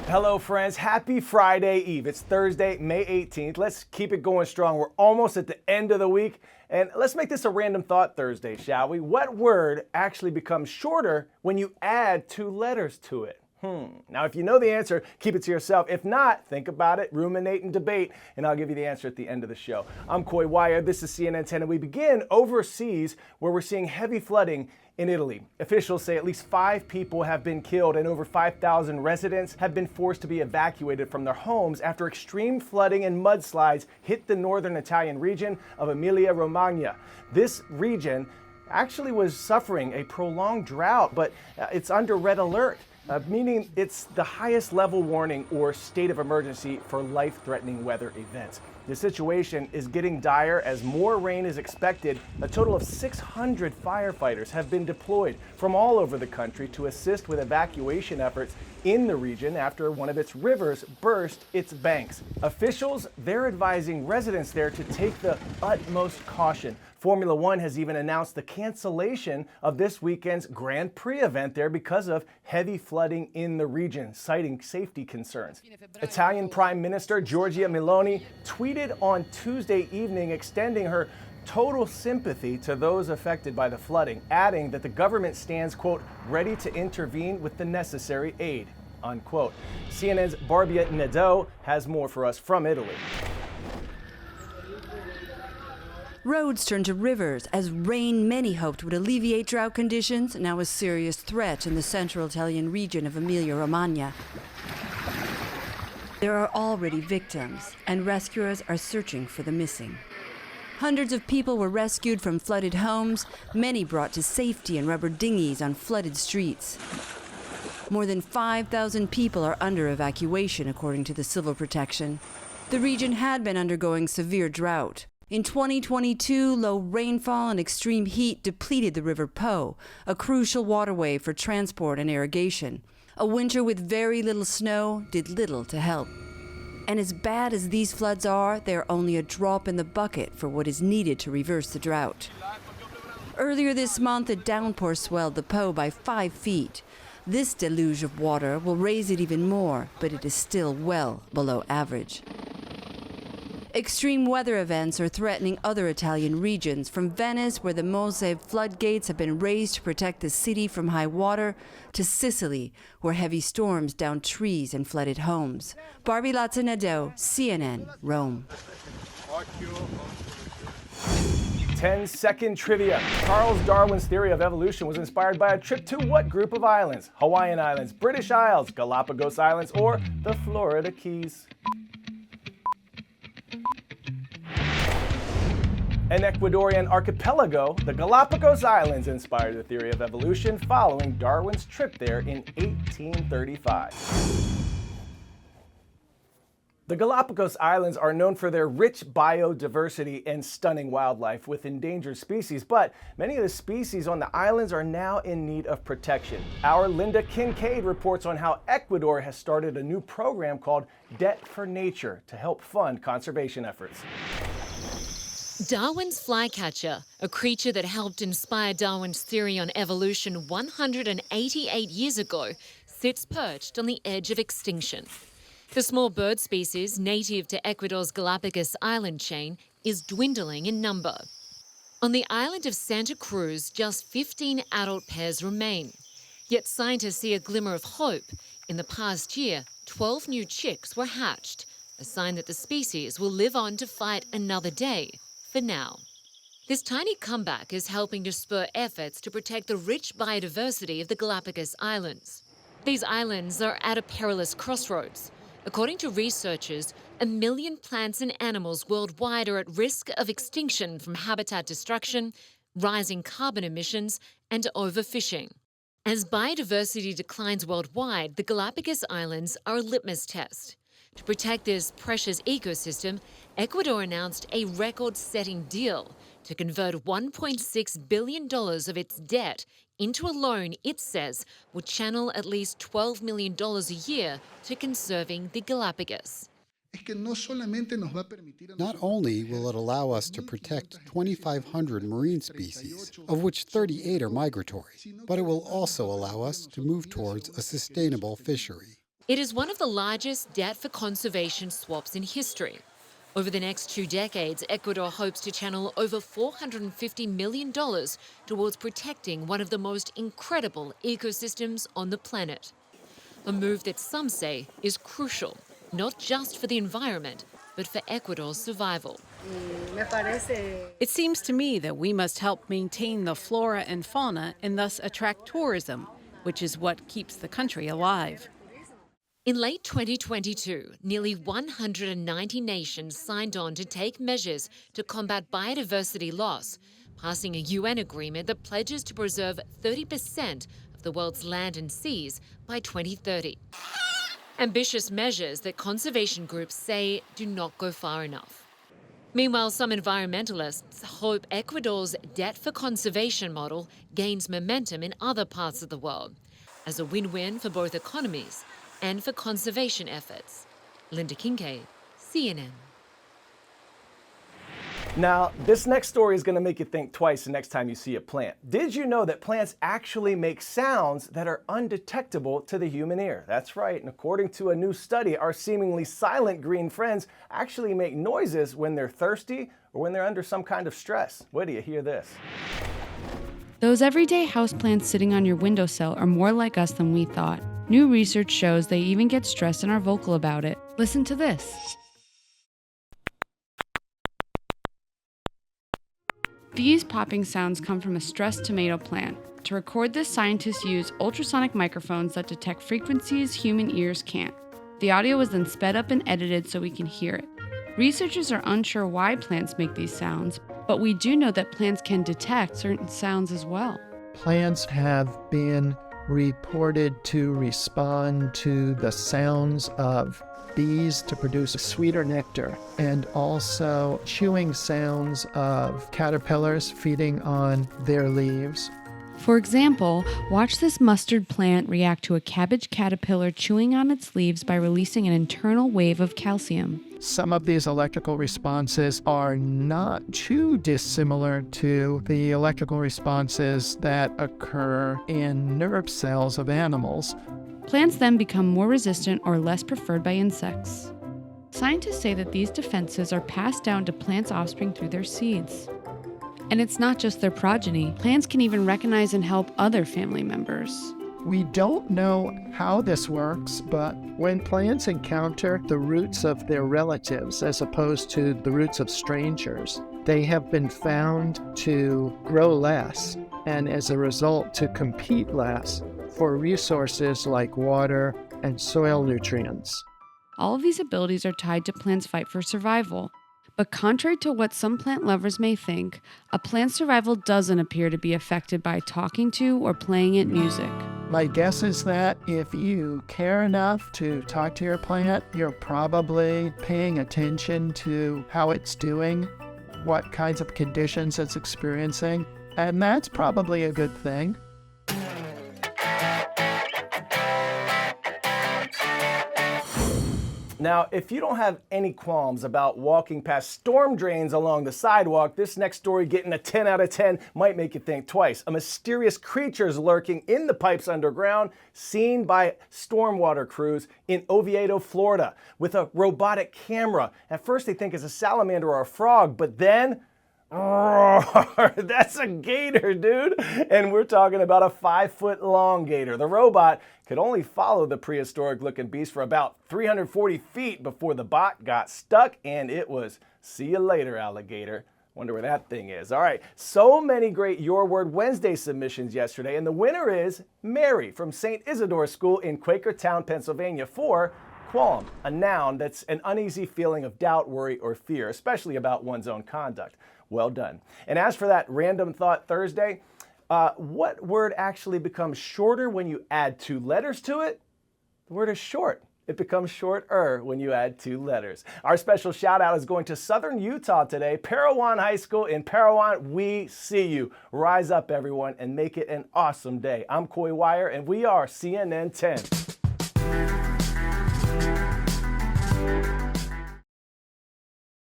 Hello, friends. Happy Friday Eve. It's Thursday, May 18th. Let's keep it going strong. We're almost at the end of the week. And let's make this a random thought Thursday, shall we? What word actually becomes shorter when you add two letters to it? Now, if you know the answer, keep it to yourself. If not, think about it, ruminate, and debate, and I'll give you the answer at the end of the show. I'm Coy Wire. This is CNN 10, and we begin overseas, where we're seeing heavy flooding in Italy. Officials say at least 5 people have been killed and over 5,000 residents have been forced to be evacuated from their homes after extreme flooding and mudslides hit the northern Italian region of Emilia-Romagna. This region actually was suffering a prolonged drought, but it's under red alert. Meaning it's the highest level warning or state of emergency for life-threatening weather events. The situation is getting dire as more rain is expected. A total of 600 firefighters have been deployed from all over the country to assist with evacuation efforts in the region after one of its rivers burst its banks. Officials, they're advising residents there to take the utmost caution. Formula One has even announced the cancellation of this weekend's Grand Prix event there because of heavy flooding in the region, citing safety concerns. Italian Prime Minister Giorgia Meloni tweeted on Tuesday evening extending her total sympathy to those affected by the flooding, adding that the government stands, quote, ready to intervene with the necessary aid, unquote. CNN's Barbia Nadeau has more for us from Italy. Roads turned to rivers as rain many hoped would alleviate drought conditions, now a serious threat in the central Italian region of Emilia-Romagna. There are already victims, and rescuers are searching for the missing. Hundreds of people were rescued from flooded homes, many brought to safety in rubber dinghies on flooded streets. More than 5,000 people are under evacuation, according to the Civil Protection. The region had been undergoing severe drought. In 2022, low rainfall and extreme heat depleted the River Po, a crucial waterway for transport and irrigation. A winter with very little snow did little to help. And as bad as these floods are, they are only a drop in the bucket for what is needed to reverse the drought. Earlier this month, a downpour swelled the Po by 5 feet. This deluge of water will raise it even more, but it is still well below average. Extreme weather events are threatening other Italian regions, from Venice, where the Mose floodgates have been raised to protect the city from high water, to Sicily, where heavy storms downed trees and flooded homes. Barbie Nadeau, CNN, Rome. 10-second trivia. Charles Darwin's theory of evolution was inspired by a trip to what group of islands? Hawaiian Islands, British Isles, Galapagos Islands, or the Florida Keys? An Ecuadorian archipelago, the Galapagos Islands inspired the theory of evolution following Darwin's trip there in 1835. The Galapagos Islands are known for their rich biodiversity and stunning wildlife with endangered species, but many of the species on the islands are now in need of protection. Our Linda Kincaid reports on how Ecuador has started a new program called Debt for Nature to help fund conservation efforts. Darwin's flycatcher, a creature that helped inspire Darwin's theory on evolution 188 years ago, sits perched on the edge of extinction. The small bird species native to Ecuador's Galapagos island chain is dwindling in number. On the island of Santa Cruz, just 15 adult pairs remain. Yet scientists see a glimmer of hope. In the past year, 12 new chicks were hatched, a sign that the species will live on to fight another day. For now. This tiny comeback is helping to spur efforts to protect the rich biodiversity of the Galapagos Islands. These islands are at a perilous crossroads. According to researchers, 1 million plants and animals worldwide are at risk of extinction from habitat destruction, rising carbon emissions, and overfishing. As biodiversity declines worldwide, the Galapagos Islands are a litmus test. To protect this precious ecosystem, Ecuador announced a record-setting deal to convert $1.6 billion of its debt into a loan it says would channel at least $12 million a year to conserving the Galapagos. Not only will it allow us to protect 2,500 marine species, of which 38 are migratory, but it will also allow us to move towards a sustainable fishery. It is one of the largest debt for conservation swaps in history. Over the next 2 decades, Ecuador hopes to channel over $450 million towards protecting one of the most incredible ecosystems on the planet. A move that some say is crucial, not just for the environment, but for Ecuador's survival. It seems to me that we must help maintain the flora and fauna and thus attract tourism, which is what keeps the country alive. In late 2022, nearly 190 nations signed on to take measures to combat biodiversity loss, passing a UN agreement that pledges to preserve 30% of the world's land and seas by 2030. Ambitious measures that conservation groups say do not go far enough. Meanwhile, some environmentalists hope Ecuador's debt for conservation model gains momentum in other parts of the world as a win-win for both economies and for conservation efforts. Linda Kincaid, CNN. Now, this next story is going to make you think twice the next time you see a plant. Did you know that plants actually make sounds that are undetectable to the human ear? That's right, and according to a new study, our seemingly silent green friends actually make noises when they're thirsty or when they're under some kind of stress. Wait till you hear this. Those everyday houseplants sitting on your windowsill are more like us than we thought. New research shows they even get stressed and are vocal about it. Listen to this. These popping sounds come from a stressed tomato plant. To record this, scientists use ultrasonic microphones that detect frequencies human ears can't. The audio was then sped up and edited so we can hear it. Researchers are unsure why plants make these sounds, but we do know that plants can detect certain sounds as well. Plants have been reported to respond to the sounds of bees to produce a sweeter nectar, and also chewing sounds of caterpillars feeding on their leaves. For example, watch this mustard plant react to a cabbage caterpillar chewing on its leaves by releasing an internal wave of calcium. Some of these electrical responses are not too dissimilar to the electrical responses that occur in nerve cells of animals. Plants then become more resistant or less preferred by insects. Scientists say that these defenses are passed down to plants' offspring through their seeds. And it's not just their progeny. Plants can even recognize and help other family members. We don't know how this works, but when plants encounter the roots of their relatives as opposed to the roots of strangers, they have been found to grow less, and as a result to compete less for resources like water and soil nutrients. All of these abilities are tied to plants' fight for survival. But contrary to what some plant lovers may think, a plant's survival doesn't appear to be affected by talking to or playing it music. My guess is that if you care enough to talk to your plant, you're probably paying attention to how it's doing, what kinds of conditions it's experiencing, and that's probably a good thing. Now, if you don't have any qualms about walking past storm drains along the sidewalk, this next story getting a 10 out of 10 might make you think twice. A mysterious creature is lurking in the pipes underground, seen by stormwater crews in Oviedo, Florida, with a robotic camera. At first they think it's a salamander or a frog, but then that's a gator, dude. And we're talking about a 5-foot-long gator. The robot could only follow the prehistoric-looking beast for about 340 feet before the bot got stuck, and it was, see you later, alligator. Wonder where that thing is. All right, so many great Your Word Wednesday submissions yesterday, and the winner is Mary from St. Isidore School in Quakertown, Pennsylvania for qualm, a noun that's an uneasy feeling of doubt, worry, or fear, especially about one's own conduct. Well done. And as for that Random Thought Thursday, what word actually becomes shorter when you add 2 letters to it? The word is short. It becomes shorter when you add 2 letters. Our special shout out is going to Southern Utah today, Parowan High School in Parowan. We see you. Rise up, everyone, and make it an awesome day. I'm Coy Wire, and we are CNN 10.